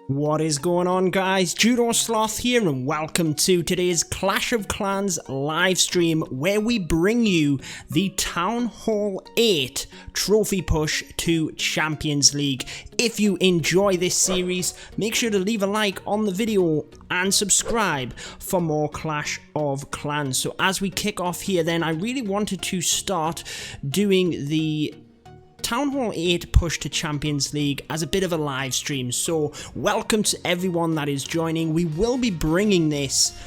What is going on, guys? Judo Sloth here, and welcome to today's Clash of Clans live stream where we bring you the Town Hall 8 trophy push to Champions League. If you enjoy this series, make sure to leave a like on the video and subscribe for more Clash of Clans. So as we kick off here then, I really wanted to start doing the Town Hall 8 push to Champions League as a bit of a live stream. So welcome to everyone that is joining. We will be bringing this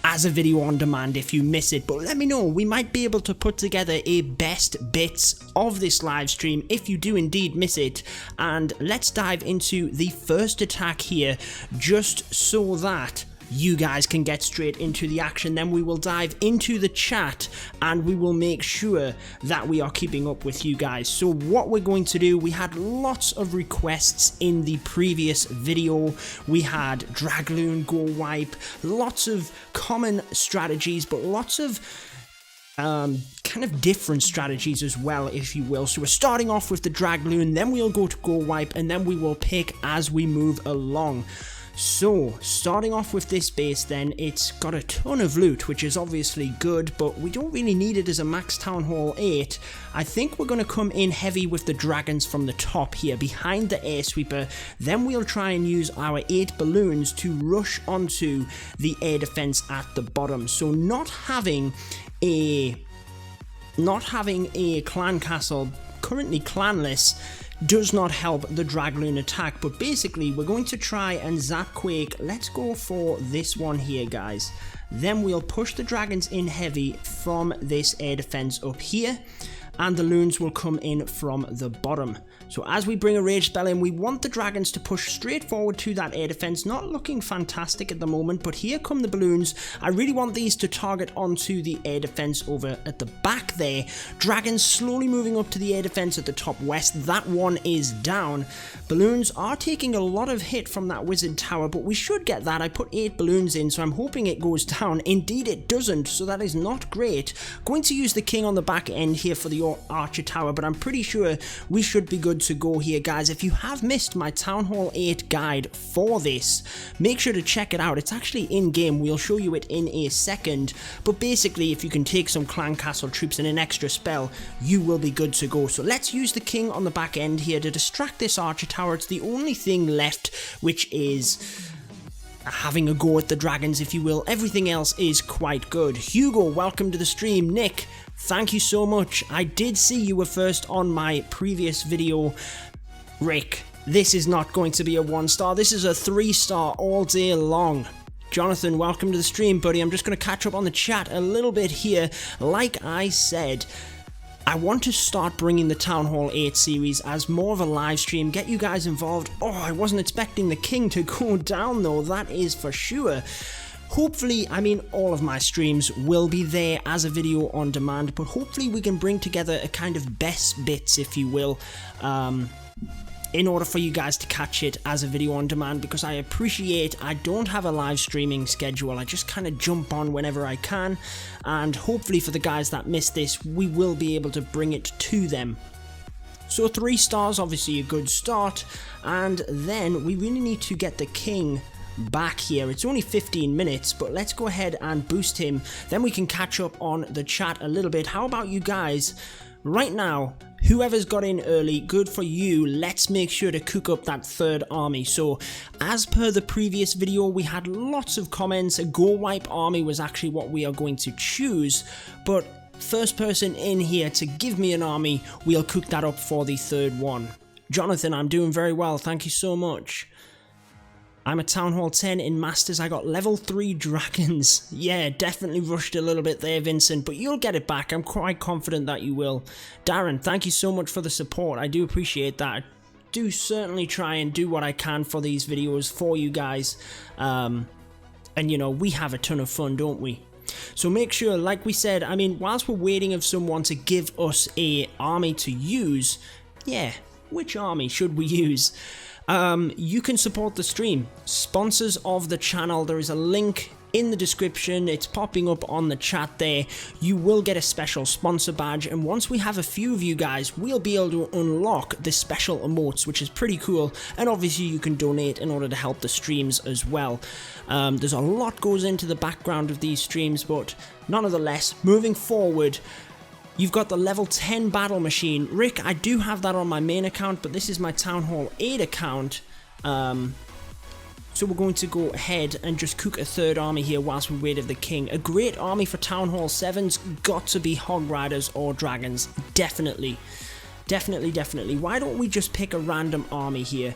as a video on demand if you miss it, but let me know. We might be able to put together a best bits of this live stream if you do indeed miss it. And let's dive into the first attack here, just so that you guys can get straight into the action. Then we will dive into the chat and we will make sure that we are keeping up with you guys. So what we're going to do, we had lots of requests in the previous video. We had Dragloon, Go Wipe, lots of common strategies, but lots of kind of different strategies as well, if you will. So we're starting off with the Dragloon, then we'll go to Go Wipe, and then we will pick as we move along. So, starting off with this base then, it's got a ton of loot, which is obviously good, but we don't really need it as a max Town Hall 8. I think we're going to come in heavy with the dragons from the top here, behind the air sweeper. Then we'll try and use our 8 balloons to rush onto the air defense at the bottom. So not having a clan castle, currently clanless, does not help the Dragloon attack, but basically we're going to try and zap Quake. Let's go for this one here, guys. Then we'll push the dragons in heavy from this air defense up here, and the loons will come in from the bottom. So as we bring a rage spell in, we want the dragons to push straight forward to that air defense. Not looking fantastic at the moment, but here come the balloons. I really want these to target onto the air defense over at the back there. Dragons slowly moving up to the air defense at the top west. That one is down. Balloons are taking a lot of hit from that wizard tower, but we should get that. I put 8 balloons in, so I'm hoping it goes down. Indeed it doesn't, so that is not great. Going to use the king on the back end here for the archer tower, but I'm pretty sure we should be good to go here, guys. If you have missed my Town Hall 8 guide for this, make sure to check it out. It's actually in game. We'll show you it in a second, but basically if you can take some clan castle troops and an extra spell, you will be good to go. So let's use the king on the back end here to distract this archer tower. It's the only thing left, which is having a go at the dragons, if you will. Everything else is quite good. Hugo, welcome to the stream. Nick, thank you so much. I did see you were first on my previous video. Rick, this is not going to be a 1-star. This is a 3-star all day long. Jonathan, welcome to the stream, buddy. I'm just going to catch up on the chat a little bit here. Like I said, I want to start bringing the Town Hall 8 series as more of a live stream, get you guys involved. Oh, I wasn't expecting the king to go down though, that is for sure. Hopefully, I mean, all of my streams will be there as a video on demand, but hopefully we can bring together a kind of best bits, if you will, in order for you guys to catch it as a video on demand, because I appreciate I don't have a live streaming schedule. I just kind of jump on whenever I can, and hopefully for the guys that missed this, we will be able to bring it to them. So 3 stars, obviously a good start, and then we really need to get the king back here. It's only 15 minutes, but let's go ahead and boost him. Then we can catch up on the chat a little bit. How about you guys? Right now, whoever's got in early, good for you. Let's make sure to cook up that 3rd army. So, as per the previous video, we had lots of comments. A Go Wipe army was actually what we are going to choose, but first person in here to give me an army, we'll cook that up for the 3rd one. Jonathan, I'm doing very well. Thank you so much. I'm a Town Hall 10 in Masters. I got level 3 dragons. Yeah, definitely rushed a little bit there, Vincent, but you'll get it back. I'm quite confident that you will. Darren, thank you so much for the support. I do appreciate that. I do certainly try and do what I can for these videos for you guys. And you know, we have a ton of fun, don't we? So make sure, like we said, I mean, whilst we're waiting of someone to give us a army to use, yeah, which army should we use? You can support the stream. Sponsors of the channel, there is a link in the description, it's popping up on the chat there. You will get a special sponsor badge, and once we have a few of you guys, we'll be able to unlock the special emotes, which is pretty cool, and obviously you can donate in order to help the streams as well. There's a lot goes into the background of these streams, but nonetheless, moving forward, you've got the level 10 battle machine. Rick, I do have that on my main account, but this is my Town Hall 8 account. So we're going to go ahead and just cook a third army here whilst we wait for the king. A great army for Town Hall 7's got to be Hog Riders or Dragons. Definitely. Definitely. Why don't we just pick a random army here?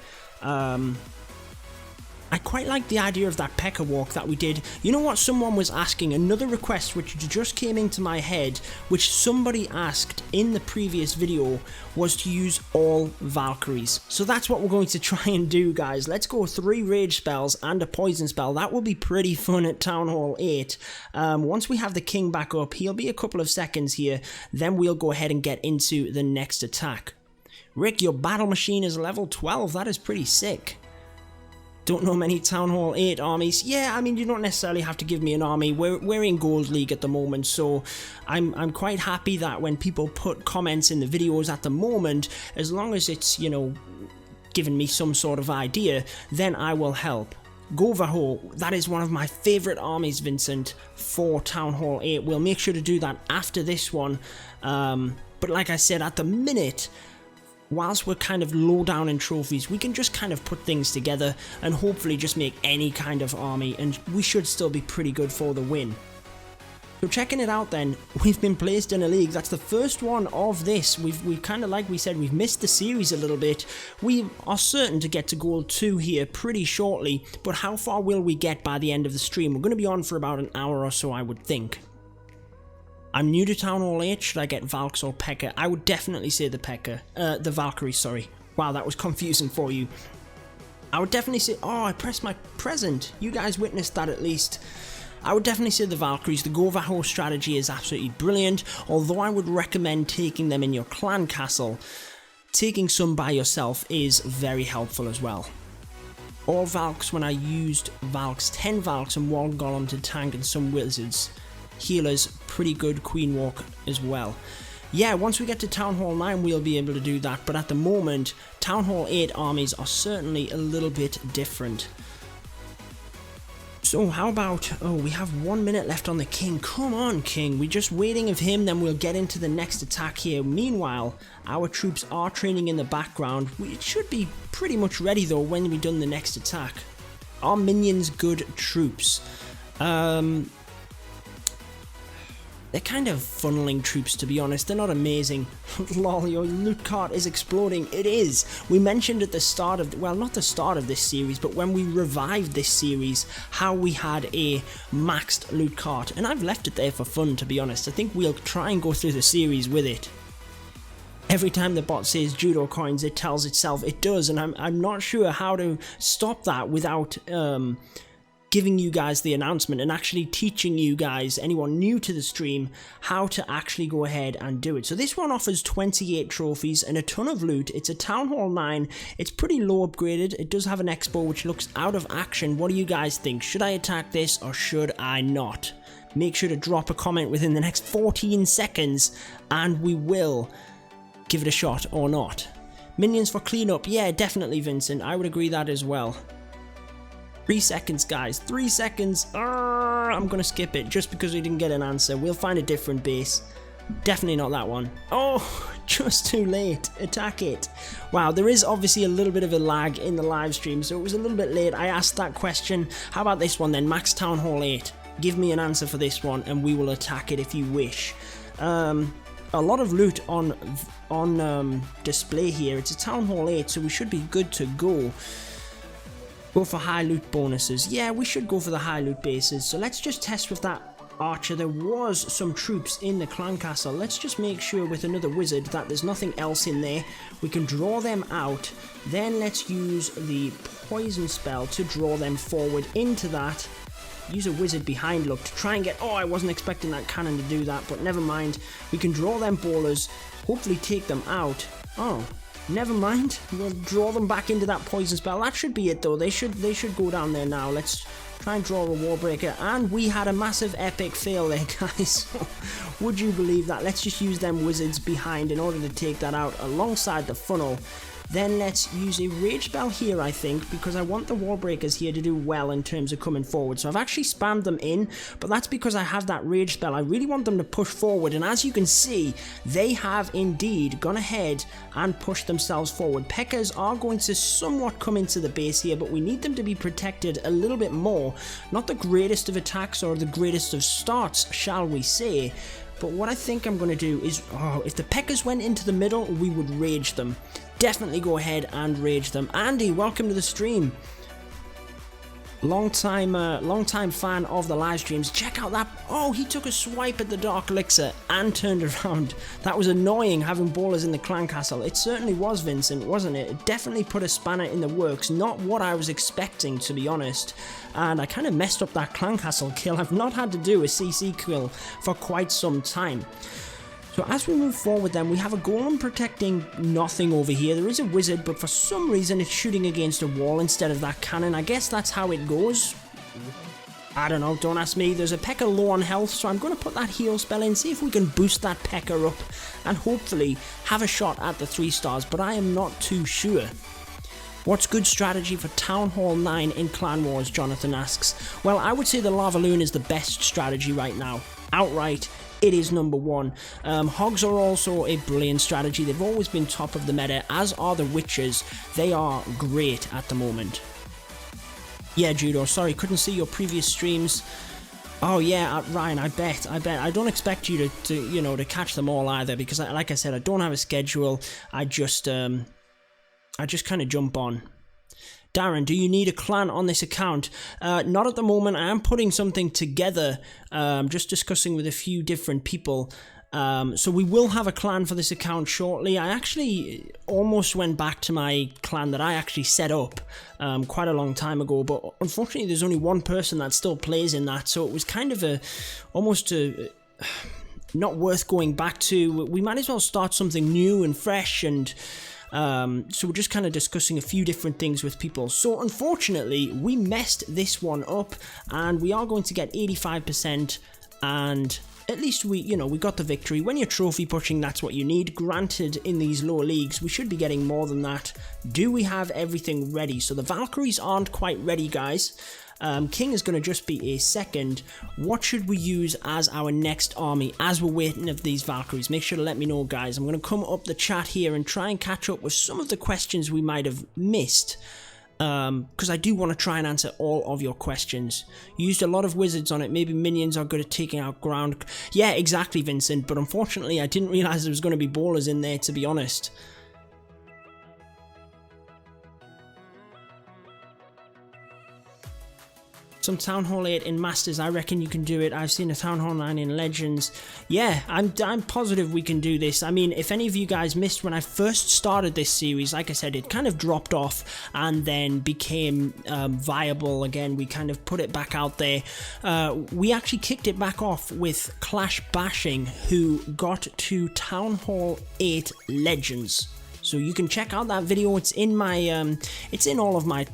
I quite like the idea of that P.E.K.K.A. walk that we did. You know what someone was asking? Another request which just came into my head, which somebody asked in the previous video, was to use all Valkyries. So that's what we're going to try and do, guys. Let's go 3 rage spells and a poison spell. That will be pretty fun at Town Hall 8. Once we have the king back up, he'll be a couple of seconds here. Then we'll go ahead and get into the next attack. Rick, your battle machine is level 12. That is pretty sick. Don't know many Town Hall 8 armies. Yeah, I mean, you don't necessarily have to give me an army. We're in Gold League at the moment, so I'm quite happy that when people put comments in the videos at the moment, as long as it's, you know, giving me some sort of idea, then I will help. Govaho, that is one of my favourite armies, Vincent, for Town Hall 8. We'll make sure to do that after this one. But like I said, at the minute, whilst we're kind of low down in trophies, we can just kind of put things together and hopefully just make any kind of army, and we should still be pretty good for the win. So checking it out then, we've been placed in a league. That's the first one of this. We've kind of, like we said, we've missed the series a little bit. We are certain to get to Gold 2 here pretty shortly, but how far will we get by the end of the stream? We're going to be on for about an hour or so, I would think. I'm new to Town Hall 8, should I get Valks or P.E.K.K.A.? I would definitely say the P.E.K.K.A. The Valkyrie, sorry. Wow, that was confusing for you. I would definitely say, oh, I pressed my present. You guys witnessed that at least. I would definitely say the Valkyries. The Govaho strategy is absolutely brilliant, although I would recommend taking them in your clan castle. Taking some by yourself is very helpful as well. All Valks when I used Valks, 10 Valks and 1 Golem to tank and some wizards. Healers, pretty good Queen Walk as well. Yeah, once we get to Town Hall 9 we'll be able to do that, but at the moment Town Hall 8 armies are certainly a little bit different. So how about, oh, we have 1 minute left on the king. Come on, king, we're just waiting of him, then we'll get into the next attack here. Meanwhile, our troops are training in the background. It should be pretty much ready though when we done the next attack. Are minions good troops? They're kind of funneling troops, to be honest. They're not amazing. Lol, your loot cart is exploding. It is. We mentioned at the start of, well, not the start of this series, but when we revived this series, how we had a maxed loot cart. And I've left it there for fun, to be honest. I think we'll try and go through the series with it. Every time the bot says Judo coins, it tells itself it does. And I'm not sure how to stop that without giving you guys the announcement and actually teaching you guys, anyone new to the stream, how to actually go ahead and do it. So this one offers 28 trophies and a ton of loot. It's a Town Hall 9. It's pretty low upgraded. It does have an expo which looks out of action. What do you guys think? Should I attack this or should I not? Make sure to drop a comment within the next 14 seconds and we will give it a shot or not. Minions for cleanup. Yeah, definitely, Vincent. I would agree that as well. 3 seconds, guys. 3 seconds. I'm going to skip it just because we didn't get an answer. We'll find a different base. Definitely not that one. Oh, just too late. Attack it. Wow, there is obviously a little bit of a lag in the live stream, so it was a little bit late. I asked that question. How about this one then? Max Town Hall 8. Give me an answer for this one and we will attack it if you wish. A lot of loot on display here. It's a Town Hall 8, so we should be good to go. Go for high loot bonuses. Yeah, we should go for the high loot bases. So let's just test with that archer. There was some troops in the clan castle. Let's just make sure with another wizard that there's nothing else in there. We can draw them out. Then let's use the poison spell to draw them forward into that. Use a wizard behind look to try and get... Oh, I wasn't expecting that cannon to do that, but never mind. We can draw them ballers, hopefully take them out. Oh, Never mind, we'll draw them back into that poison spell. That should be it though, they should go down there now. Let's try and draw a wall breaker, and we had a massive epic fail there, guys. Would you believe that? Let's just use them wizards behind in order to take that out alongside the funnel. Then let's use a rage spell here, I think, because I want the wall breakers here to do well in terms of coming forward. So I've actually spammed them in, but that's because I have that rage spell. I really want them to push forward, and as you can see, they have indeed gone ahead and pushed themselves forward. P.E.K.K.A.s are going to somewhat come into the base here, but we need them to be protected a little bit more. Not the greatest of attacks or the greatest of starts, shall we say. But what I think I'm going to do is, if the P.E.K.K.A.s went into the middle, we would rage them. Definitely go ahead and rage them. Andy, welcome to the stream. Long time fan of the live streams. Check out that. Oh, he took a swipe at the Dark Elixir and turned around. That was annoying having ballers in the clan castle. It certainly was, Vincent, wasn't it? It definitely put a spanner in the works. Not what I was expecting, to be honest. And I kind of messed up that clan castle kill. I've not had to do a CC kill for quite some time. So as we move forward then, we have a golem protecting nothing over here. There is a wizard, but for some reason it's shooting against a wall instead of that cannon. I guess that's how it goes. I don't know, don't ask me. There's a P.E.K.K.A. low on health, so I'm going to put that heal spell in, see if we can boost that P.E.K.K.A. up, and hopefully have a shot at the 3 stars, but I am not too sure. What's good strategy for Town Hall 9 in Clan Wars, Jonathan asks. Well, I would say the Lava Loon is the best strategy right now. Outright, it is number 1. Hogs are also a brilliant strategy. They've always been top of the meta, as are the Witches. They are great at the moment. Yeah, Judo, sorry, couldn't see your previous streams. Oh yeah, Ryan, I bet. I don't expect you to catch them all either, because like I said, I don't have a schedule. I just kind of jump on. Darren, do you need a clan on this account? Not at the moment. I am putting something together, just discussing with a few different people. So we will have a clan for this account shortly. I actually almost went back to my clan that I actually set up quite a long time ago, but unfortunately there's only one person that still plays in that, so it was kind of almost not worth going back to. We might as well start something new and fresh, and so we're just kind of discussing a few different things with people. So unfortunately we messed this one up, and we are going to get 85%, and at least we got the victory. When you're trophy pushing, that's what you need. Granted, in these lower leagues we should be getting more than that. Do we have everything ready? So the Valkyries aren't quite ready, guys. King is going to just be a second. What should we use as our next army as we're waiting of these Valkyries? Make sure to let me know, guys. I'm going to come up the chat here and try and catch up with some of the questions we might have missed, because I do want to try and answer all of your questions. You used a lot of wizards on it. Maybe minions are good at taking out ground. Yeah, exactly, Vincent, but unfortunately I didn't realize there was going to be ballers in there, to be honest. Some Town Hall 8 in Masters, I reckon you can do it. I've seen a Town Hall 9 in Legends. Yeah, I'm positive we can do this. I mean, if any of you guys missed when I first started this series, like I said, it kind of dropped off and then became viable again. We kind of put it back out there. We actually kicked it back off with Clash Bashing, who got to Town Hall 8 Legends. So you can check out that video. It's in my, it's in all of my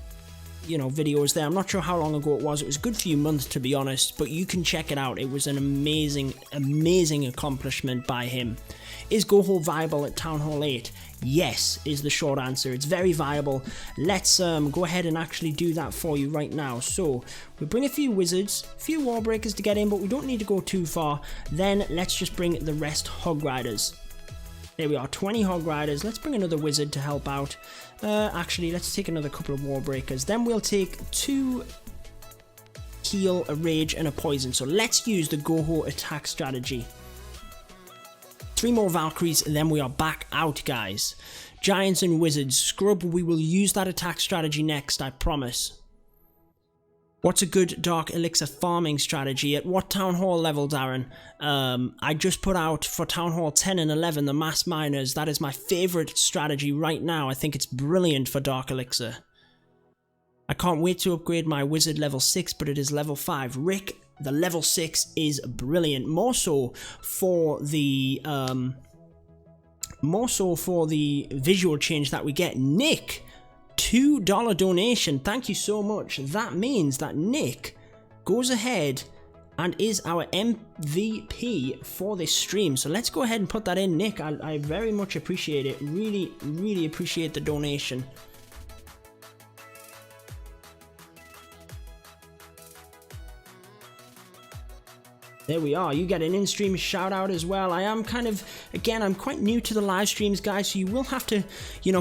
videos there. I'm not sure how long ago it was. It was a good few months, to be honest, but you can check it out. It was an amazing accomplishment by him. Is Goho viable at Town Hall 8? Yes, is the short answer. It's very viable. Let's go ahead and actually do that for you right now. So we bring a few wizards, a few wall breakers to get in, but we don't need to go too far. Then let's just bring the rest hog riders. There we are, 20 hog riders. Let's bring another wizard to help out. Actually, let's take another couple of wall breakers. Then we'll take 2 heal, a rage, and a poison. So let's use the Goho attack strategy. 3 more Valkyries, and then we are back out, guys. Giants and wizards. Scrub, we will use that attack strategy next, I promise. What's a good Dark Elixir farming strategy? At what Town Hall level, Darren? I just put out for Town Hall 10 and 11, the Mass Miners. That is my favourite strategy right now. I think it's brilliant for Dark Elixir. I can't wait to upgrade my Wizard level 6, but it is level 5. Rick, the level 6 is brilliant. More so for the more so for the visual change that we get. Nick, $2 donation. Thank you so much. That means that Nick goes ahead and is our MVP for this stream. So let's go ahead and put that in, Nick. I very much appreciate it. Really, really appreciate the donation. There we are. You get an in-stream shout out as well. I am kind of, again, I'm quite new to the live streams, guys, so you will have to,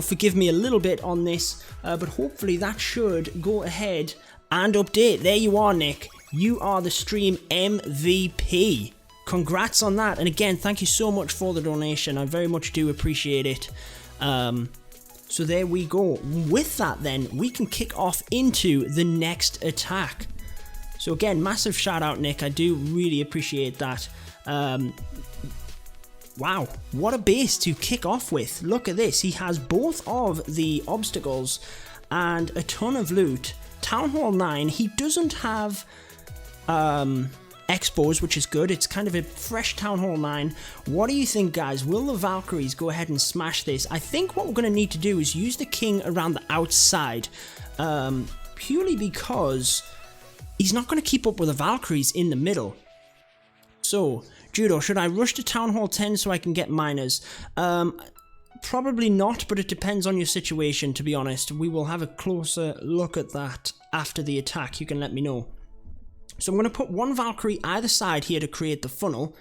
forgive me a little bit on this, but hopefully that should go ahead and update. There you are, Nick. You are the stream MVP. Congrats on that. And again, thank you so much for the donation. I very much do appreciate it. So there we go. With that, then, we can kick off into the next attack. So again, massive shout out, Nick. I do really appreciate that. Wow, what a base to kick off with. Look at this. He has both of the obstacles and a ton of loot. Town Hall 9, he doesn't have expos, which is good. It's kind of a fresh Town Hall 9. What do you think, guys? Will the Valkyries go ahead and smash this? I think what we're going to need to do is use the king around the outside, purely because he's not going to keep up with the Valkyries in the middle. So, Judo, should I rush to Town Hall 10 so I can get miners? Probably not, but it depends on your situation, to be honest. We will have a closer look at that after the attack. You can let me know. So I'm going to put one Valkyrie either side here to create the funnel.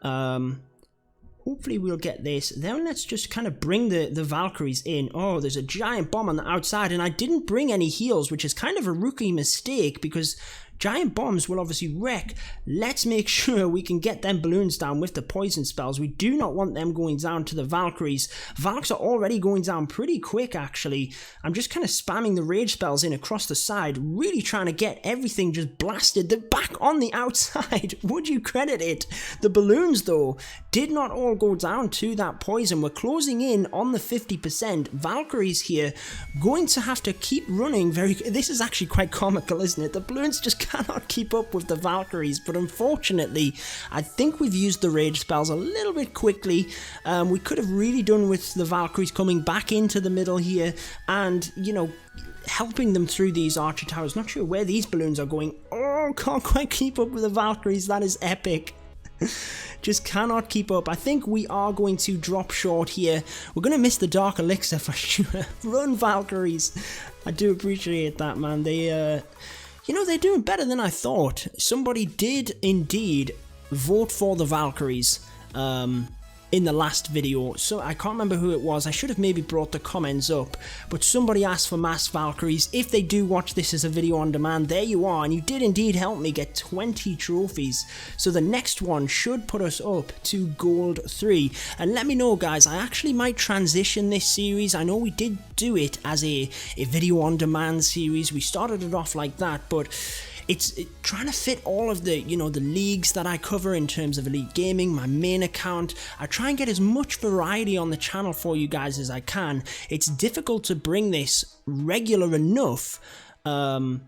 Hopefully we'll get this. Then let's just kind of bring the Valkyries in. Oh, there's a giant bomb on the outside, and I didn't bring any heals, which is kind of a rookie mistake because giant bombs will obviously wreck. Let's make sure we can get them balloons down with the poison spells. We do not want them going down to the Valkyries. Valks are already going down pretty quick, actually. I'm just kind of spamming the rage spells in across the side, really trying to get everything just blasted. They're back on the outside. Would you credit it? The balloons, though, did not all go down to that poison. We're closing in on the 50%. Valkyries here going to have to keep running very... This is actually quite comical, isn't it? The balloons just cannot keep up with the Valkyries, but unfortunately I think we've used the rage spells a little bit quickly. We could have really done with the Valkyries coming back into the middle here and, helping them through these archer towers. Not sure where these balloons are going. Oh, can't quite keep up with the Valkyries. That is epic. Just cannot keep up. I think we are going to drop short here. We're going to miss the Dark Elixir for sure. Run, Valkyries. I do appreciate that, man. They're doing better than I thought. Somebody did indeed vote for the Valkyries in the last video. So I can't remember who it was. I should have maybe brought the comments up. But somebody asked for mass Valkyries. If they do watch this as a video on demand, there you are. And you did indeed help me get 20 trophies. So the next one should put us up to gold 3. And let me know, guys, I actually might transition this series. I know we did do it as a video on demand series. We started it off like that, but it's trying to fit all of the, the leagues that I cover in terms of Elite Gaming, my main account. I try and get as much variety on the channel for you guys as I can. It's difficult to bring this regular enough. So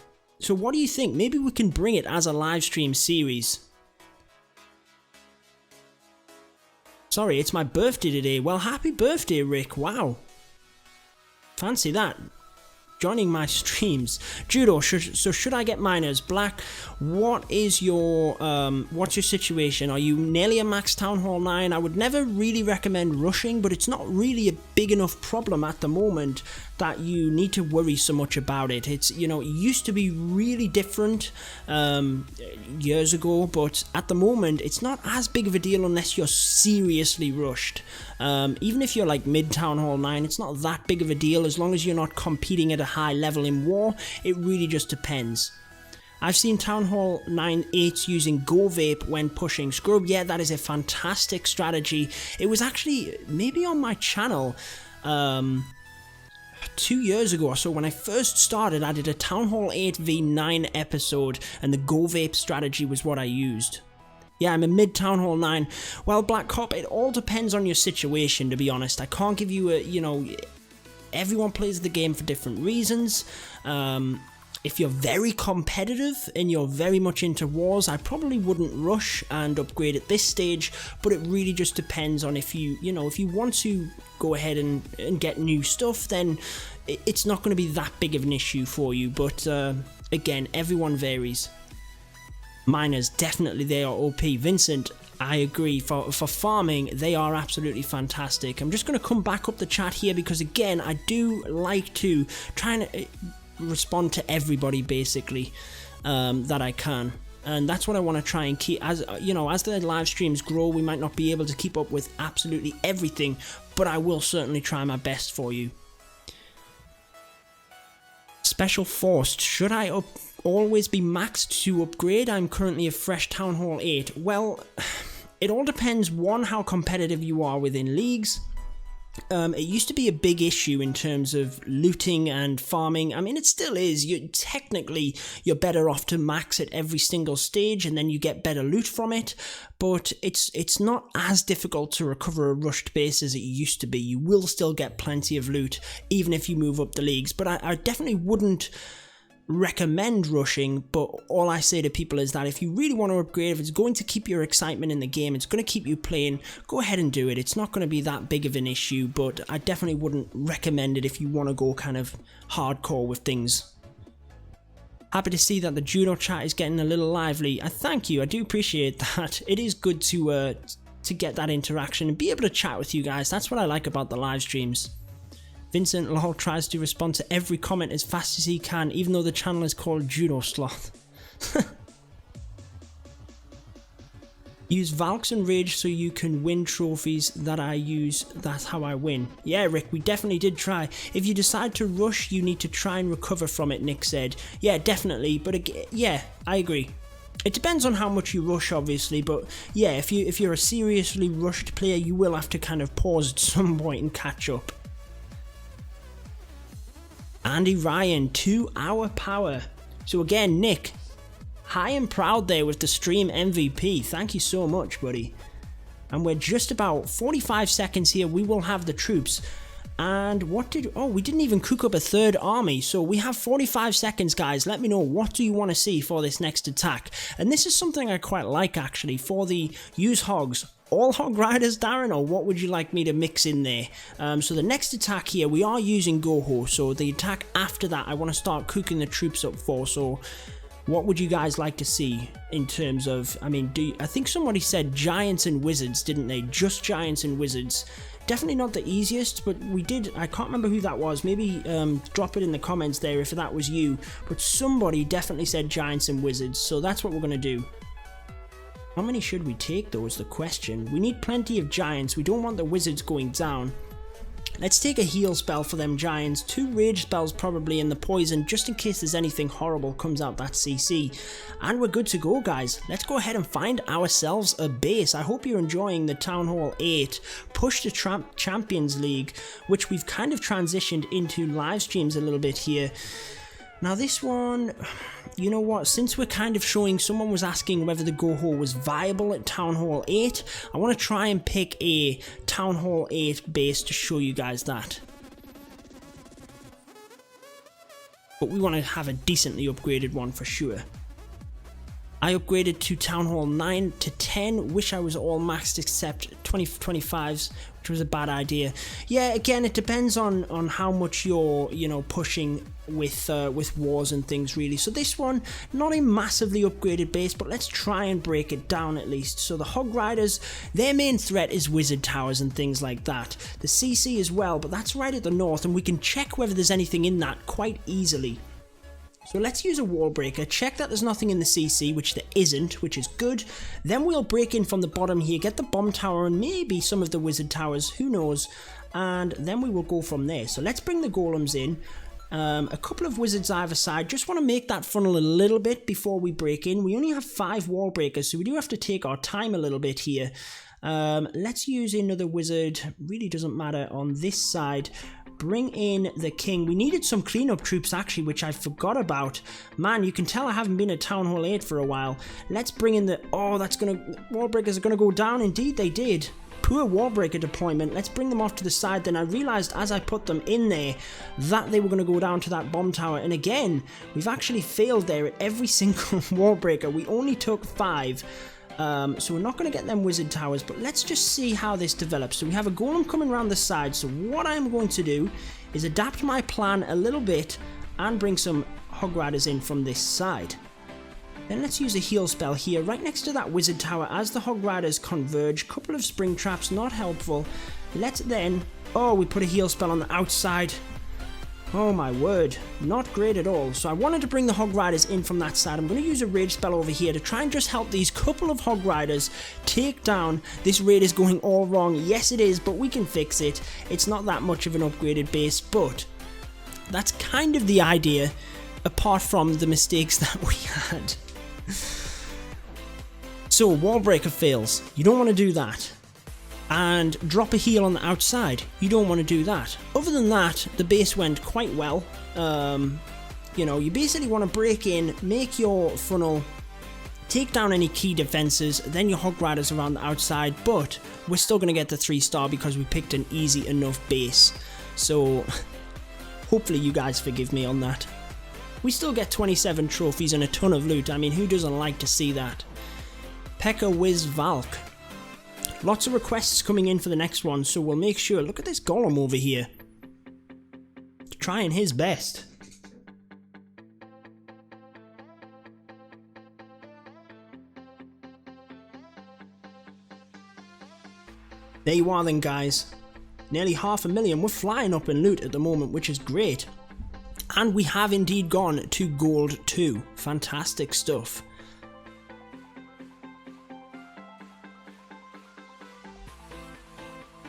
what do you think? Maybe we can bring it as a live stream series. Sorry, it's my birthday today. Well, happy birthday, Rick. Wow. Fancy that. Joining my streams. Judo, should I get miners? Black, what is your what's your situation? Are you nearly a max Town Hall 9? I would never really recommend rushing, but it's not really a big enough problem at the moment that you need to worry so much about it. It's, it used to be really different years ago, but at the moment it's not as big of a deal unless you're seriously rushed. Even if you're like mid Town Hall 9, it's not that big of a deal as long as you're not competing at a high level in war. It really just depends. I've seen Town Hall 9 8s using Go Vape when pushing Scrub. Yeah, that is a fantastic strategy. It was actually maybe on my channel 2 years ago or so when I first started. I did a Town Hall 8 v9 episode and the Go Vape strategy was what I used. Yeah, I'm a mid Town Hall 9. Well, Black Cop, it all depends on your situation, to be honest. I can't give you a, everyone plays the game for different reasons. If you're very competitive and you're very much into wars, I probably wouldn't rush and upgrade at this stage, but it really just depends on if you want to go ahead and get new stuff, then it's not going to be that big of an issue for you. But again, everyone varies. Miners, definitely they are OP. Vincent, I agree. For farming, they are absolutely fantastic. I'm just going to come back up the chat here because, again, I do like to try and respond to everybody, basically, that I can. And that's what I want to try and keep. As you know, as the live streams grow, we might not be able to keep up with absolutely everything, but I will certainly try my best for you. Special Forced, should I always be maxed to upgrade? I'm currently a fresh Town Hall 8. Well, it all depends, one, how competitive you are within leagues. It used to be a big issue in terms of looting and farming. I mean, it still is. Technically, you're better off to max at every single stage and then you get better loot from it. But it's not as difficult to recover a rushed base as it used to be. You will still get plenty of loot, even if you move up the leagues. But I definitely wouldn't recommend rushing, but all I say to people is that if you really want to upgrade, if it's going to keep your excitement in the game, it's going to keep you playing, go ahead and do it. It's not going to be that big of an issue, but I definitely wouldn't recommend it if you want to go kind of hardcore with things. Happy to see that the Judo chat is getting a little lively. I thank you, I do appreciate that. It is good to get that interaction and be able to chat with you guys. That's what I like about the live streams. Vincent Lol tries to respond to every comment as fast as he can, even though the channel is called Judo Sloth. Use Valks and Rage so you can win trophies that I use, that's how I win. Yeah, Rick, we definitely did try. If you decide to rush, you need to try and recover from it, Nick said. Yeah, definitely, but again, yeah, I agree. It depends on how much you rush, obviously, but yeah, if you're a seriously rushed player, you will have to kind of pause at some point and catch up. Andy Ryan, 2 hour power. So again, Nick, high and proud there with the stream MVP. Thank you so much, buddy. And we're just about 45 seconds here. We will have the troops. And we didn't even cook up a third army. So we have 45 seconds, guys. Let me know, what do you want to see for this next attack? And this is something I quite like, actually, for the use hogs. All hog riders, Darren, or what would you like me to mix in there? So the next attack here, we are using Goho, so the attack after that I want to start cooking the troops up for. So what would you guys like to see in terms of, I mean, I think somebody said giants and wizards, didn't they? Just giants and wizards. Definitely not the easiest, but we did, I can't remember who that was, maybe drop it in the comments there if that was you, but somebody definitely said giants and wizards, so that's what we're going to do. How many should we take though is the question. We need plenty of giants, we don't want the wizards going down. Let's take a heal spell for them giants, 2 rage spells probably in the poison, just in case there's anything horrible comes out that CC. And we're good to go, guys. Let's go ahead and find ourselves a base. I hope you're enjoying the Town Hall 8 Push to Champions League, which we've kind of transitioned into live streams a little bit here. Now this one, you know what, since we're kind of showing, someone was asking whether the Goho was viable at Town Hall 8, I want to try and pick a Town Hall 8 base to show you guys that. But we want to have a decently upgraded one for sure. I upgraded to Town Hall 9 to 10, wish I was all maxed except 2025s, which was a bad idea. Yeah, again, it depends on how much you're, you know, pushing with wars and things really. So this one, not a massively upgraded base, but let's try and break it down at least. So the Hog Riders, their main threat is wizard towers and things like that. The CC as well, but that's right at the north, and we can check whether there's anything in that quite easily. So let's use a wall breaker, check that there's nothing in the CC, which there isn't, which is good. Then we'll break in from the bottom here, get the bomb tower and maybe some of the wizard towers, who knows. And then we will go from there. So let's bring the golems in. A couple of wizards either side. Just want to make that funnel a little bit before we break in. We only have 5 wall breakers, so we do have to take our time a little bit here. Let's use another wizard, really doesn't matter on this side. Bring in the king. We needed some cleanup troops actually, which I forgot about. Man, you can tell I haven't been at Town Hall 8 for a while. Let's bring in the... Oh, that's gonna... Wall breakers are gonna go down. Indeed, they did. Poor wall breaker deployment. Let's bring them off to the side. Then I realized as I put them in there that they were going to go down to that bomb tower. And again, we've actually failed there at every single wall breaker. We only took 5. So we're not going to get them wizard towers, but let's just see how this develops. So we have a golem coming around the side. So what I'm going to do is adapt my plan a little bit and bring some hog riders in from this side. Then let's use a heal spell here, right next to that wizard tower as the hog riders converge. Couple of spring traps, not helpful. Let's then... oh, we put a heal spell on the outside. Oh my word, not great at all. So I wanted to bring the hog riders in from that side. I'm going to use a rage spell over here to try and just help these couple of hog riders take down. This raid is going all wrong. Yes, it is, but we can fix it. It's not that much of an upgraded base, but that's kind of the idea, apart from the mistakes that we had. So wall breaker fails, you don't want to do that. And drop a heal on the outside, you don't want to do that. Other than that, the base went quite well. You know, you basically want to break in, make your funnel, take down any key defenses, then your hog riders around the outside, but we're still going to get the 3-star because we picked an easy enough base. So hopefully you guys forgive me on that. We still get 27 trophies and a ton of loot. I mean, who doesn't like to see that? Pekka Wiz Valk. Lots of requests coming in for the next one, so we'll make sure. Look at this golem over here. Trying his best. There you are then, guys. Nearly 500,000. We're flying up in loot at the moment, which is great. And we have indeed gone to gold 2. Fantastic stuff.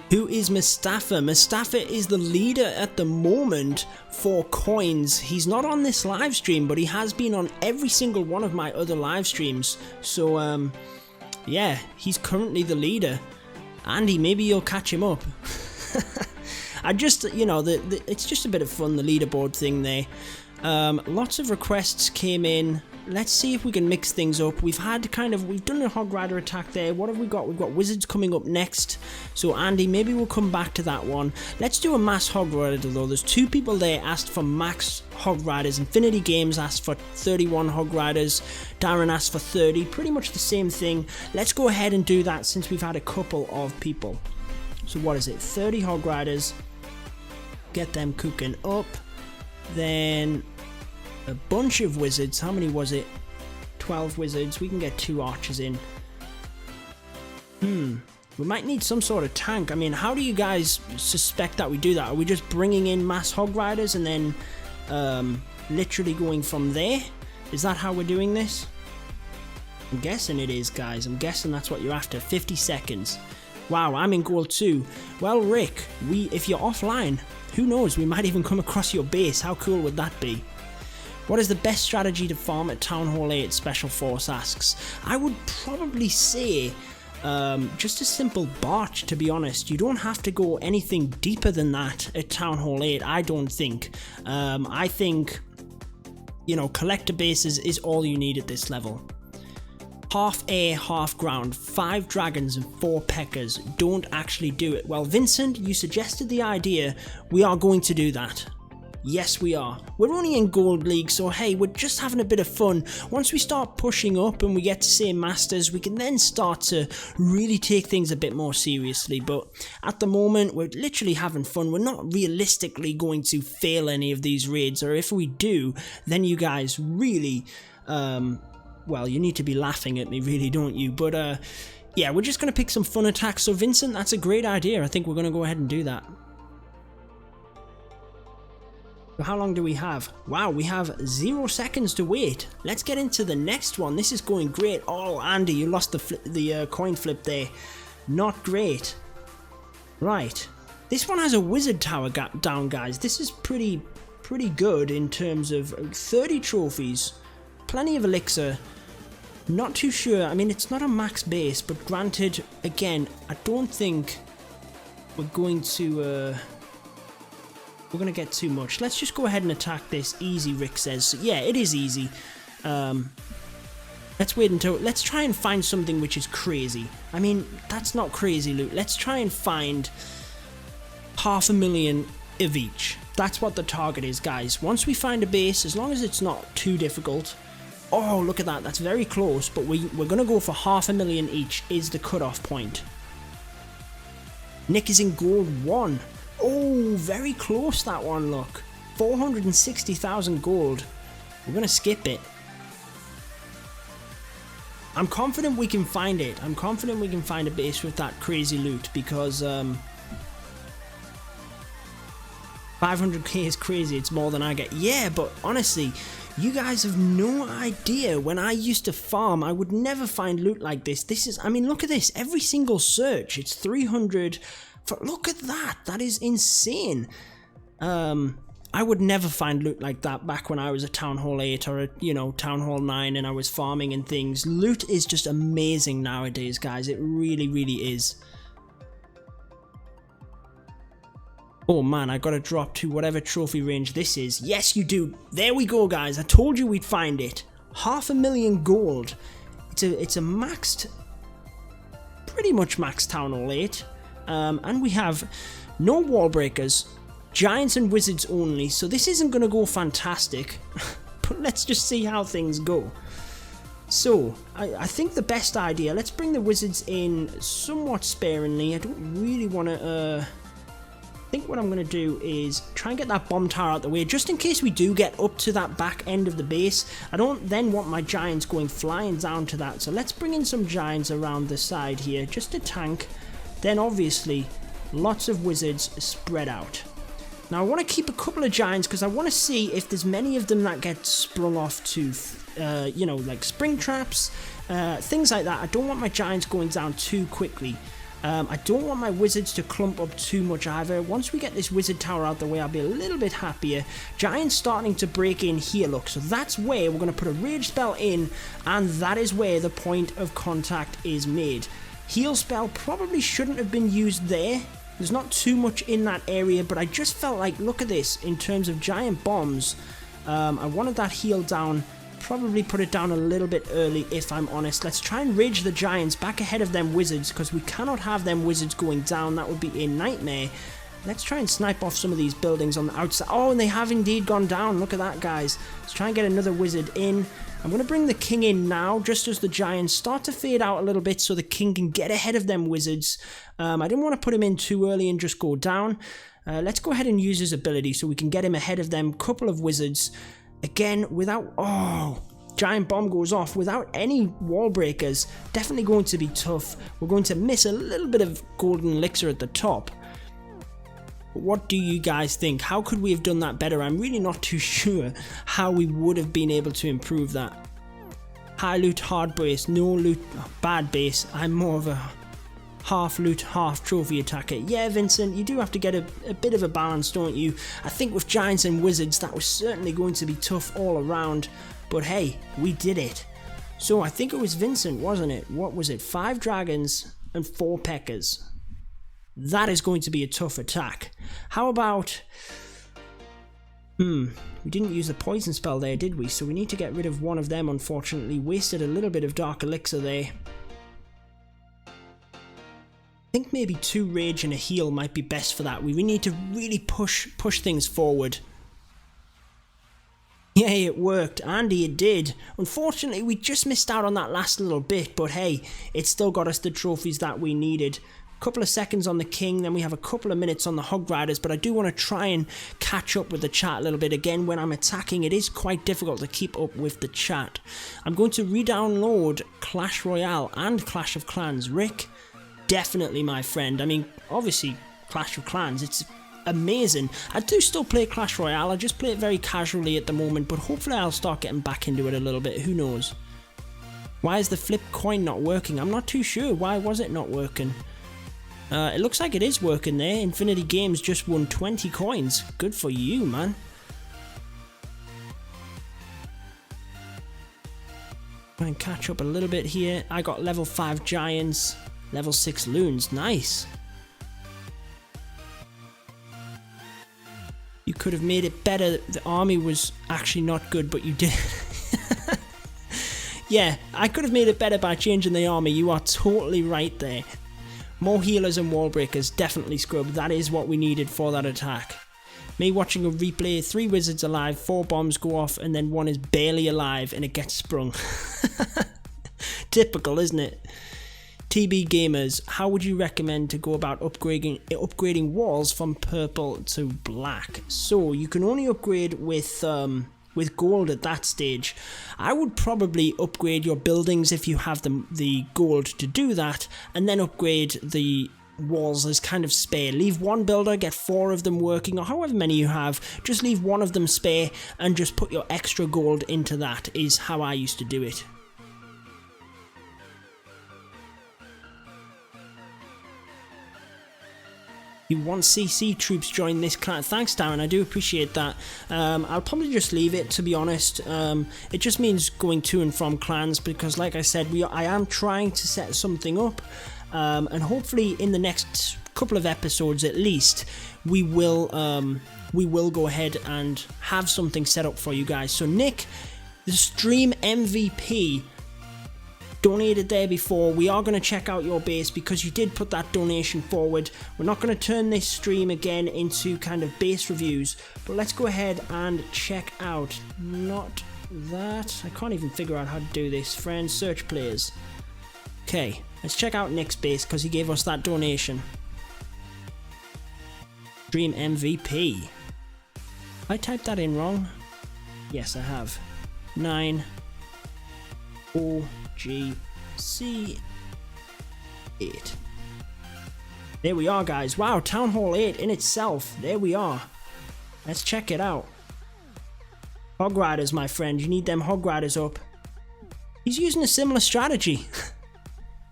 Who is Mustafa? Mustafa is the leader at the moment for coins. He's not on this live stream, but he has been on every single one of my other live streams. So, yeah, he's currently the leader. Andy, maybe you'll catch him up. I just, you know, it's just a bit of fun, the leaderboard thing there. Lots of requests came in. Let's see if we can mix things up. We've done a hog rider attack there. What have we got? We've got wizards coming up next. So Andy, maybe we'll come back to that one. Let's do a mass hog rider though. There's 2 people there asked for max hog riders. Infinity Games asked for 31 hog riders. Darren asked for 30. Pretty much the same thing. Let's go ahead and do that since we've had a couple of people. So what is it? 30 hog riders. Get them cooking up. Then a bunch of wizards. How many was it? 12 wizards. We can get 2 archers in. We might need some sort of tank. I mean, how do you guys suspect that we do that? Are we just bringing in mass hog riders and then literally going from there? Is that how we're doing this? I'm guessing it is, guys. I'm guessing that's what you're after. 50 seconds. Wow, I'm in gold 2. Well, Rick, if you're offline, who knows? We might even come across your base. How cool would that be? What is the best strategy to farm at Town Hall 8? Special Force asks. I would probably say just a simple bot, to be honest. You don't have to go anything deeper than that at Town Hall 8, I don't think. I think, you know, collector bases is all you need at this level. Half air, half ground, 5 dragons and 4 peckers. Don't actually do it. Well, Vincent, you suggested the idea. We are going to do that. Yes, we are. We're only in Gold League, so hey, we're just having a bit of fun. Once we start pushing up and we get to say Masters, we can then start to really take things a bit more seriously. But at the moment, we're literally having fun. We're not realistically going to fail any of these raids, or if we do, then you guys really... well, you need to be laughing at me, really, don't you? But, yeah, we're just going to pick some fun attacks. So, Vincent, that's a great idea. I think we're going to go ahead and do that. So how long do we have? Wow, we have 0 seconds to wait. Let's get into the next one. This is going great. Oh, Andy, you lost the coin flip there. Not great. Right. This one has a wizard tower down, guys. This is pretty good in terms of 30 trophies. Plenty of elixir. Not too sure. I mean, it's not a max base, but granted, again, I don't think we're going to get too much. Let's just go ahead and attack this. Easy, Rick says. So, yeah, it is easy. Let's wait until, let's try and find something which is crazy. I mean, that's not crazy loot. Let's try and find 500,000 of each. That's what the target is, guys. Once we find a base, as long as it's not too difficult. Oh, look at that. That's very close, but we're going to go for 500,000 each is the cutoff point. Nick is in gold 1. Oh, very close that one, look. 460,000 gold. We're going to skip it. I'm confident we can find it. I'm confident we can find a base with that crazy loot because 500k is crazy. It's more than I get. Yeah, but honestly, you guys have no idea. When I used to farm, I would never find loot like this. This is, I mean, look at this. Every single search, it's 300. Look at that. That is insane. I would never find loot like that back when I was a Town Hall 8 or a, you know, Town Hall 9 and I was farming and things. Loot is just amazing nowadays, guys. It really, really is. Oh man, I gotta drop to whatever trophy range this is. Yes, you do. There we go, guys. I told you we'd find it. 500,000 gold. It's a maxed, pretty much maxed Town Hall 8. And we have no wall breakers. Giants and wizards only, so this isn't going to go fantastic, but let's just see how things go. So, I think the best idea, let's bring the wizards in somewhat sparingly. I don't really want to, I think what I'm going to do is try and get that bomb tower out the way, just in case we do get up to that back end of the base. I don't then want my giants going flying down to that, so let's bring in some giants around the side here, just to tank. Then obviously, lots of wizards spread out. Now I want to keep a couple of giants because I want to see if there's many of them that get sprung off to, you know, like spring traps, things like that. I don't want my giants going down too quickly. I don't want my wizards to clump up too much either. Once we get this wizard tower out the way, I'll be a little bit happier. Giants starting to break in here, look. So that's where we're going to put a rage spell in, and that is where the point of contact is made. Heal spell probably shouldn't have been used there. There's not too much in that area, but I just felt like, look at this, in terms of giant bombs, I wanted that heal down, probably put it down a little bit early if I'm honest. Let's try and rage the giants back ahead of them wizards, because we cannot have them wizards going down. That would be a nightmare. Let's try and snipe off some of these buildings on the outside. Oh, and they have indeed gone down. Look at that, guys. Let's try and get another wizard in. I'm going to bring the king in now, just as the giants start to fade out a little bit so the king can get ahead of them wizards. I didn't want to put him in too early and just go down. Let's go ahead and use his ability so we can get him ahead of them. Couple of wizards. Again, without... Oh, giant bomb goes off without any wall breakers. Definitely going to be tough. We're going to miss a little bit of golden elixir at the top. What do you guys think? How could we have done that better? I'm really not too sure how we would have been able to improve that. High loot, hard base, no loot, bad base. I'm more of a half loot, half trophy attacker. Yeah, Vincent, you do have to get a bit of a balance, don't you? I think with giants and wizards, that was certainly going to be tough all around. But hey, we did it. So I think it was Vincent, wasn't it? What was it? 5 dragons and 4 P.E.K.K.A.s. That is going to be a tough attack. How about... we didn't use the poison spell there, did we? So we need to get rid of one of them, unfortunately. Wasted a little bit of dark elixir there. I think maybe 2 rage and a heal might be best for that. We need to really push things forward. Yeah, it worked. Andy, it did. Unfortunately, we just missed out on that last little bit. But hey, it still got us the trophies that we needed. Couple of seconds on the king, then we have a couple of minutes on the hog riders, but I do want to try and catch up with the chat a little bit. Again, when I'm attacking, it is quite difficult to keep up with the chat. I'm going to re-download Clash Royale and Clash of Clans. Rick, definitely my friend. I mean, obviously Clash of Clans, it's amazing. I do still play Clash Royale, I just play it very casually at the moment, but hopefully I'll start getting back into it a little bit, who knows. Why is the flip coin not working? I'm not too sure. Why was it not working? It looks like it is working there. Infinity Games just won 20 coins. Good for you, man. Try and catch up a little bit here. I got level 5 giants, level 6 loons. Nice. You could have made it better. The army was actually not good, but you did. Yeah, I could have made it better by changing the army. You are totally right there. More healers and wall breakers, definitely scrub. That is what we needed for that attack. Me watching a replay, 3 wizards alive, 4 bombs go off, and then 1 is barely alive and it gets sprung. Typical, isn't it? TB gamers, how would you recommend to go about upgrading walls from purple to black? So you can only upgrade with gold at that stage. I would probably upgrade your buildings if you have the gold to do that, and then upgrade the walls as kind of spare. Leave 1 builder, get 4 of them working, or however many you have. Just leave 1 of them spare and just put your extra gold into that, is how I used to do it. You want CC troops join this clan? Thanks, Darren, I do appreciate that. I'll probably just leave it, to be honest. It just means going to and from clans, because like I said, I am trying to set something up, and hopefully in the next couple of episodes at least, we will go ahead and have something set up for you guys. So Nick, the stream MVP, donated there before. We are going to check out your base because you did put that donation forward. We're not going to turn this stream again into kind of base reviews, but let's go ahead and check out, not that, I can't even figure out how to do this. Friends, search players. Okay, let's check out Nick's base because he gave us that donation. Stream MVP. I typed that in wrong. Yes, I have. 9 OGC 8. There we are, guys. Wow, Town Hall 8 in itself. There we are. Let's check it out. Hog Riders, my friend. You need them Hog Riders up. He's using a similar strategy.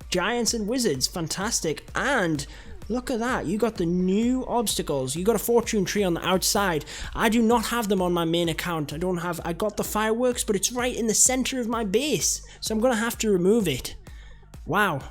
Giants and Wizards. Fantastic. And look at that. You got the new obstacles. You got a fortune tree on the outside. I do not have them on my main account. I got the fireworks, but it's right in the center of my base. So I'm going to have to remove it. Wow.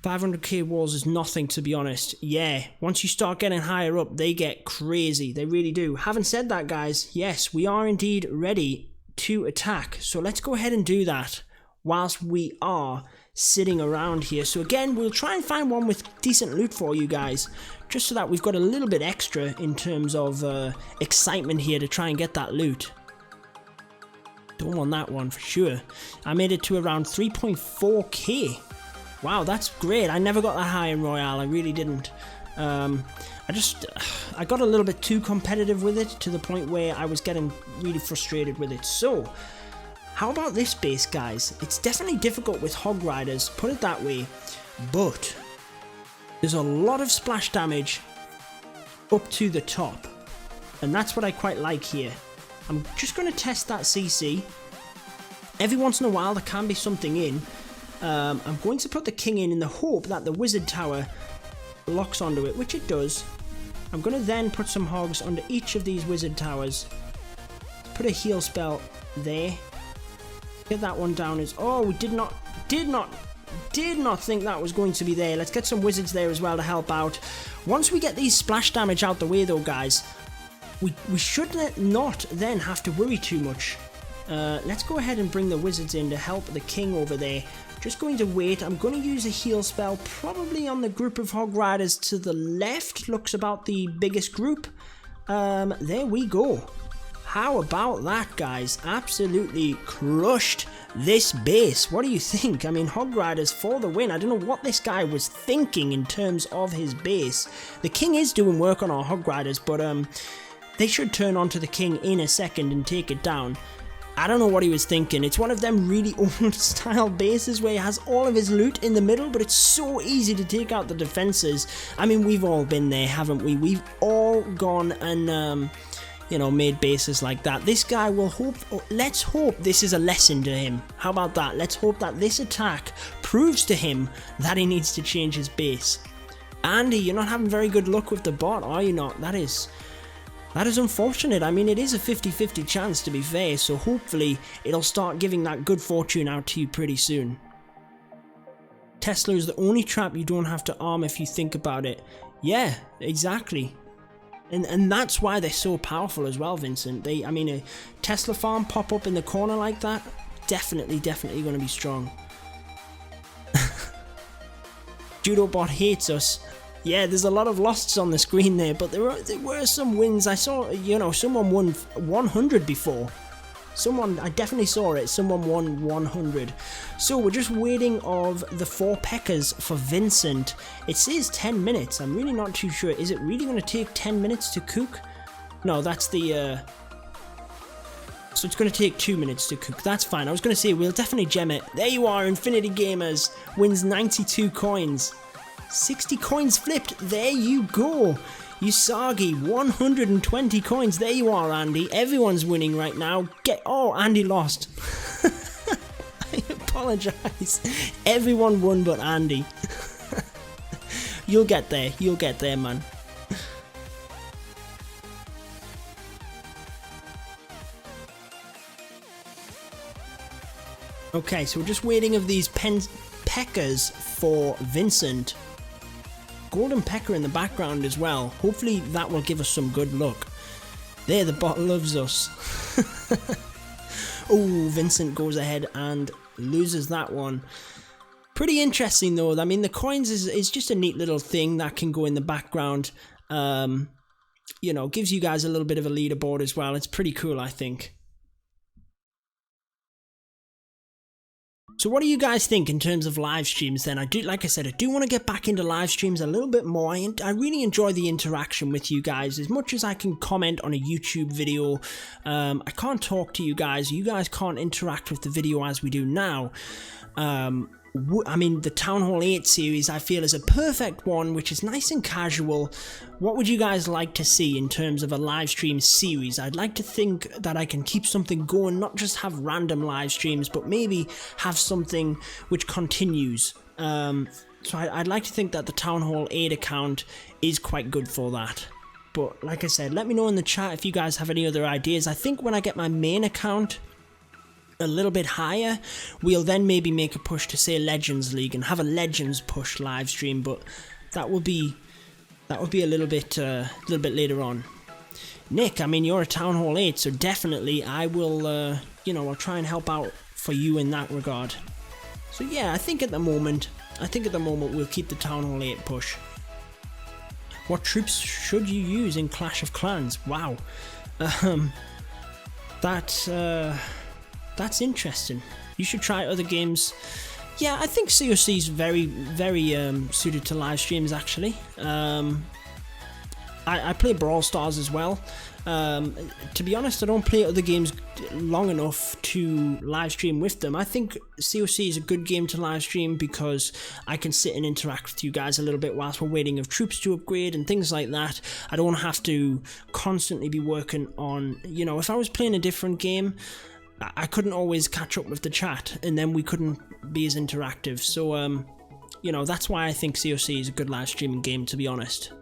$500k walls is nothing, to be honest. Yeah, once you start getting higher up, they get crazy. They really do. Having said that, guys, yes, we are indeed ready to attack. So let's go ahead and do that whilst we are sitting around here. So again, we'll try and find one with decent loot for you guys, just so that we've got a little bit extra in terms of excitement here to try and get that loot. Don't want that one for sure. I made it to around 3.4k. Wow, that's great. I never got that high in Royale. I really didn't. I got a little bit too competitive with it to the point where I was getting really frustrated with it. So, how about this base, guys? It's definitely difficult with Hog Riders, put it that way, but there's a lot of splash damage up to the top, and that's what I quite like here. I'm just going to test that CC. Every once in a while there can be something in. I'm going to put the king in the hope that the wizard tower locks onto it, which it does. I'm going to then put some hogs under each of these wizard towers. Put a heal spell there. Get that one down. Oh, we did not think that was going to be there. Let's get some wizards there as well to help out. Once we get these splash damage out the way though, guys, we should not then have to worry too much. Let's go ahead and bring the wizards in to help the king over there. Just going to wait. I'm going to use a heal spell probably on the group of Hog Riders to the left. Looks about the biggest group. There we go. How about that, guys? Absolutely crushed this base. What do you think? I mean, Hog Riders for the win. I don't know what this guy was thinking in terms of his base. The king is doing work on our Hog Riders, but they should turn onto the king in a second and take it down. I don't know what he was thinking. It's one of them really old style bases where he has all of his loot in the middle, but it's so easy to take out the defenses. I mean, we've all been there, haven't we? We've all gone and, you know, made bases like that. This guy will hope, let's hope this is a lesson to him. How about that? Let's hope that this attack proves to him that he needs to change his base. Andy, you're not having very good luck with the bot, are you not? That is unfortunate. I mean, it is a 50-50 chance, to be fair, so hopefully it'll start giving that good fortune out to you pretty soon. Tesla is the only trap you don't have to arm if you think about it. Yeah, exactly. And that's why they're so powerful as well, Vincent. I mean, a Tesla farm pop up in the corner like that, definitely going to be strong. Judo bot hates us. Yeah, there's a lot of losts on the screen there, but there were some wins. I saw, you know, someone won 100 before. I definitely saw it. Someone won 100. So we're just waiting of the 4 Peckers for Vincent. It says 10 minutes. I'm really not too sure. Is it really going to take 10 minutes to cook? No, that's the... So it's going to take 2 minutes to cook. That's fine. I was going to say, we'll definitely gem it. There you are, Infinity Gamers. Wins 92 coins. 60 coins flipped. There you go. Usagi, 120 coins. There you are, Andy. Everyone's winning right now. Oh, Andy lost. I apologize. Everyone won but Andy. You'll get there. You'll get there, man. Okay, so we're just waiting of these Peckers for Vincent. Golden Pecker in the background as well. Hopefully that will give us some good luck. There, the bot loves us. Oh, Vincent goes ahead and loses that one. Pretty interesting though. I mean, the coins is just a neat little thing that can go in the background. You know, gives you guys a little bit of a leaderboard as well. It's pretty cool, I think. So what do you guys think in terms of live streams then? Like I said, I do want to get back into live streams a little bit more. I really enjoy the interaction with you guys. As much as I can comment on a YouTube video, I can't talk to you guys. You guys can't interact with the video as we do now. I mean, the Town Hall 8 series I feel is a perfect one, which is nice and casual. What would you guys like to see in terms of a live stream series? I'd like to think that I can keep something going, not just have random live streams, but maybe have something which continues. So I'd like to think that the Town Hall 8 account is quite good for that. But like I said, let me know in the chat if you guys have any other ideas. I think when I get my main account a little bit higher, we'll then maybe make a push to say Legends League and have a Legends push live stream, but that will be a little bit later on. Nick, I mean, you're a Town Hall 8, so definitely I will you know, I'll try and help out for you in that regard. So yeah, I think at the moment we'll keep the Town Hall 8 push. What troops should you use in Clash of Clans? Wow. That's interesting. You should try other games. Yeah, I think CoC is very suited to live streams actually. I play Brawl Stars as well. To be honest, I don't play other games long enough to live stream with them. I think CoC is a good game to live stream because I can sit and interact with you guys a little bit whilst we're waiting of troops to upgrade and things like that. I don't have to constantly be working on, you know, if I was playing a different game, I couldn't always catch up with the chat, and then we couldn't be as interactive. So, you know, that's why I think CoC is a good live streaming game, to be honest.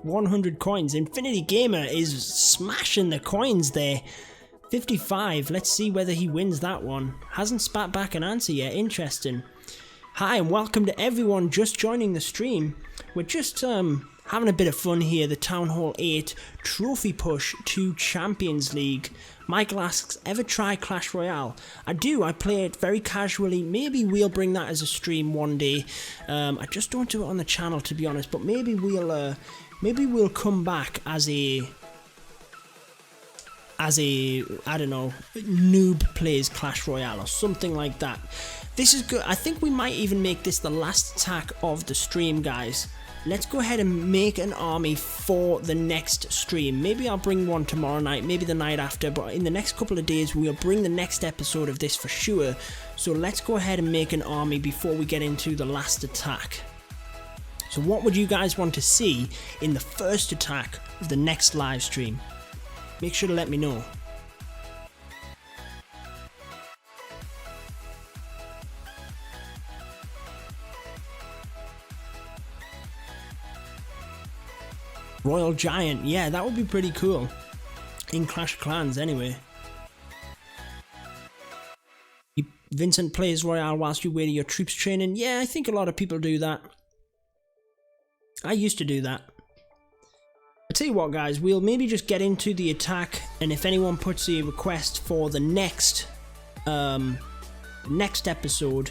100 coins. Infinity Gamer is smashing the coins there. 55. Let's see whether he wins that one. Hasn't spat back an answer yet. Interesting. Hi, and welcome to everyone just joining the stream. We're just, having a bit of fun here. The Town Hall 8 trophy push to Champions League. Michael asks, ever try Clash Royale? I do. I play it very casually. Maybe we'll bring that as a stream one day. I just don't do it on the channel, to be honest. But maybe we'll come back as a I don't know, noob plays Clash Royale or something like that. This is good. I think we might even make this the last attack of the stream, guys. Let's go ahead and make an army for the next stream. Maybe I'll bring one tomorrow night, maybe the night after, but in the next couple of days we'll bring the next episode of this for sure. So let's go ahead and make an army before we get into the last attack. So what would you guys want to see in the first attack of the next live stream? Make sure to let me know. Royal Giant, yeah, that would be pretty cool. In Clash of Clans, anyway. Vincent plays Royale whilst you wait your troops training. Yeah, I think a lot of people do that. I used to do that. tell you what, guys, we'll maybe just get into the attack, and if anyone puts a request for the next episode,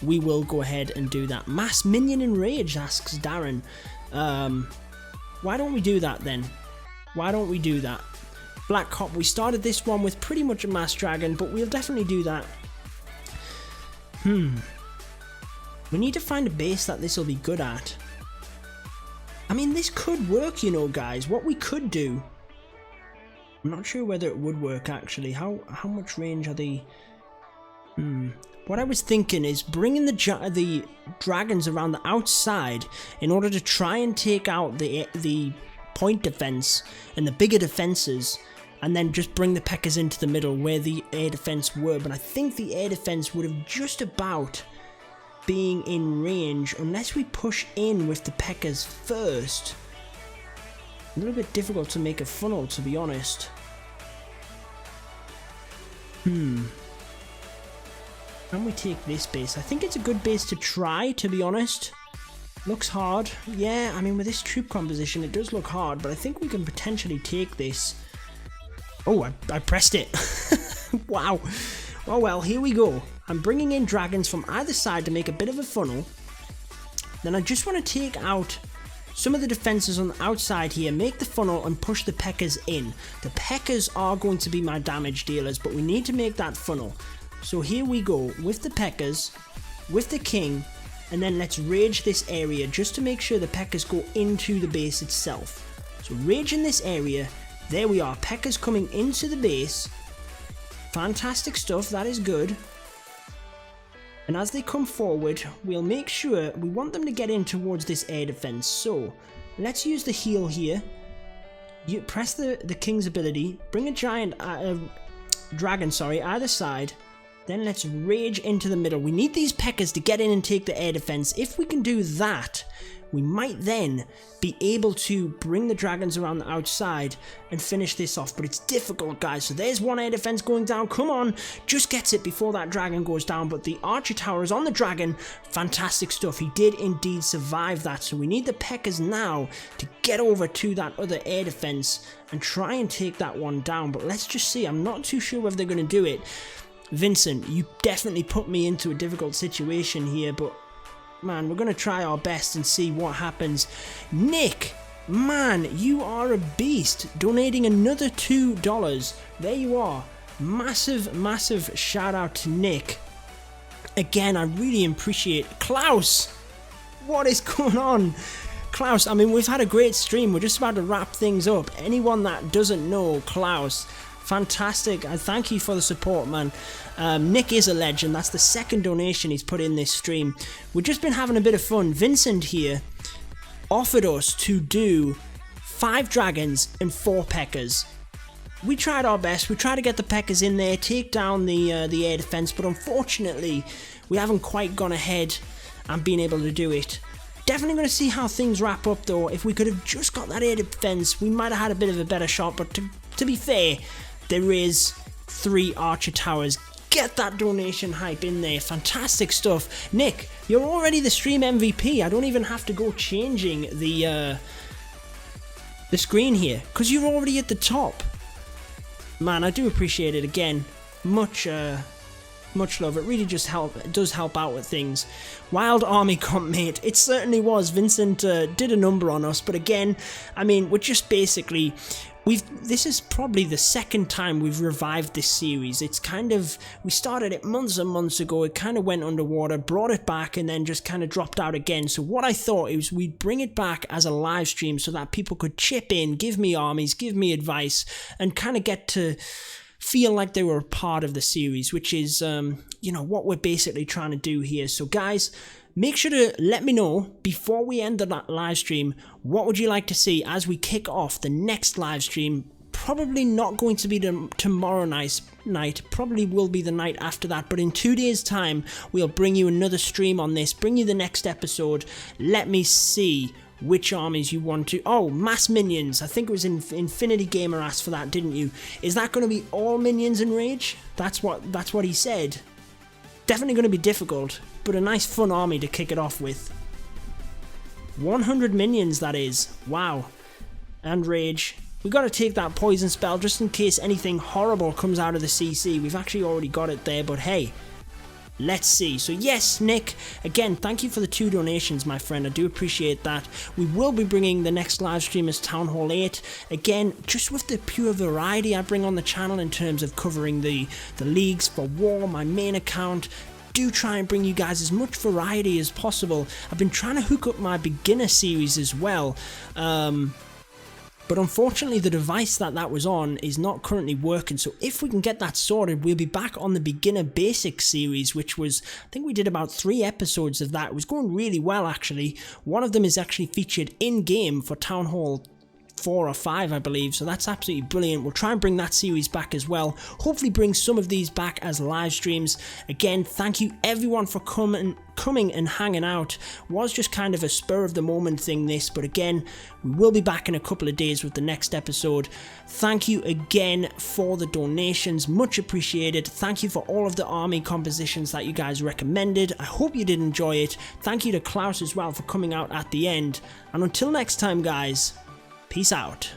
we will go ahead and do that. Mass Minion Enraged, asks Darren. Why don't we do that then? Why don't we do that? Black Cop, we started this one with pretty much a Mass Dragon, but we'll definitely do that. We need to find a base that this will be good at. I mean, this could work, you know, guys. What we could do... I'm not sure whether it would work, actually. How much range are they... What I was thinking is bringing the dragons around the outside in order to try and take out the point defense and the bigger defenses, and then just bring the P.E.K.K.A.s into the middle where the air defense were. But I think the air defense would have just about being in range unless we push in with the P.E.K.K.A.s first. A little bit difficult to make a funnel, to be honest. Can we take this base? I think it's a good base to try, to be honest. Looks hard. Yeah, I mean, with this troop composition, it does look hard, but I think we can potentially take this. Oh, I pressed it. Wow. Oh well, here we go. I'm bringing in dragons from either side to make a bit of a funnel. Then I just want to take out some of the defenses on the outside here, make the funnel and push the P.E.K.K.A.s in. The P.E.K.K.A.s are going to be my damage dealers, but we need to make that funnel. So here we go with the P.E.K.K.A.s, with the king, and then let's rage this area just to make sure the P.E.K.K.A.s go into the base itself. So rage in this area. There we are, P.E.K.K.A.s coming into the base. Fantastic stuff, that is good. And as they come forward, we'll make sure we want them to get in towards this air defense. So let's use the heal here. You press the king's ability, bring a giant dragon, either side. Then let's rage into the middle. We need these P.E.K.K.A.s to get in and take the air defense. If we can do that, we might then be able to bring the dragons around the outside and finish this off. But it's difficult, guys. So there's one air defense going down. Come on. Just gets it before that dragon goes down. But the archer tower is on the dragon. Fantastic stuff. He did indeed survive that. So we need the P.E.K.K.A.s now to get over to that other air defense and try and take that one down. But let's just see. I'm not too sure whether they're going to do it. Vincent, you definitely put me into a difficult situation here, but man, we're going to try our best and see what happens. Nick, man, you are a beast, donating another $2. There you are. Massive shout out to Nick. Again, I really appreciate Klaus. What is going on? Klaus, I mean, we've had a great stream. We're just about to wrap things up. Anyone that doesn't know Klaus, fantastic. I thank you for the support, man. Nick is a legend. That's the second donation he's put in this stream. We've just been having a bit of fun. Vincent here offered us to do 5 dragons and 4 P.E.K.K.A.s. We tried our best. We tried to get the P.E.K.K.A.s in there, take down the air defense, but unfortunately, we haven't quite gone ahead and been able to do it. Definitely going to see how things wrap up, though. If we could have just got that air defense, we might have had a bit of a better shot, but to be fair, there is 3 archer towers. Get that donation hype in there. Fantastic stuff. Nick, you're already the stream MVP. I don't even have to go changing the screen here because you're already at the top. Man, I do appreciate it again. Much love. It really just does help out with things. Wild Army comp, mate. It certainly was. Vincent did a number on us, but again, I mean, we're just basically... This is probably the second time we've revived this series. It's kind of, we started it months and months ago, it kind of went underwater, brought it back, and then just kind of dropped out again. So what I thought is we'd bring it back as a live stream so that people could chip in, give me armies, give me advice, and kind of get to feel like they were a part of the series, which is, you know, what we're basically trying to do here. So guys, make sure to let me know before we end the live stream, what would you like to see as we kick off the next live stream? Probably not going to be tomorrow night, probably will be the night after that, but in 2 days time, we'll bring you another stream on this, bring you the next episode. Let me see which armies you want to... Oh, mass minions. I think it was Infinity Gamer asked for that, didn't you? Is that going to be all minions in Rage? That's what he said. Definitely going to be difficult, but a nice fun army to kick it off with. 100 minions, that is. Wow. and rage. We got to take that poison spell just in case anything horrible comes out of the CC. We've actually already got it there, but hey, let's see. So yes, Nick, again, thank you for the 2 donations, my friend. I do appreciate that. We will be bringing the next live stream as Town Hall 8. Again, just with the pure variety I bring on the channel in terms of covering the leagues for War, my main account. Do try and bring you guys as much variety as possible. I've been trying to hook up my beginner series as well. But unfortunately the device that was on is not currently working, so if we can get that sorted, we'll be back on the beginner basic series, which was, I think we did about 3 episodes of that. It was going really well actually. One of them is actually featured in game for Town Hall 4 or 5, I believe, so that's absolutely brilliant. We'll try and bring that series back as well, hopefully bring some of these back as live streams. Again, thank you everyone for coming and hanging out. Was just kind of a spur of the moment thing this, but again, we will be back in a couple of days with the next episode. Thank you again for the donations, much appreciated. Thank you for all of the army compositions that you guys recommended. I hope you did enjoy it. Thank you to Klaus as well for coming out at the end, and until next time guys, peace out.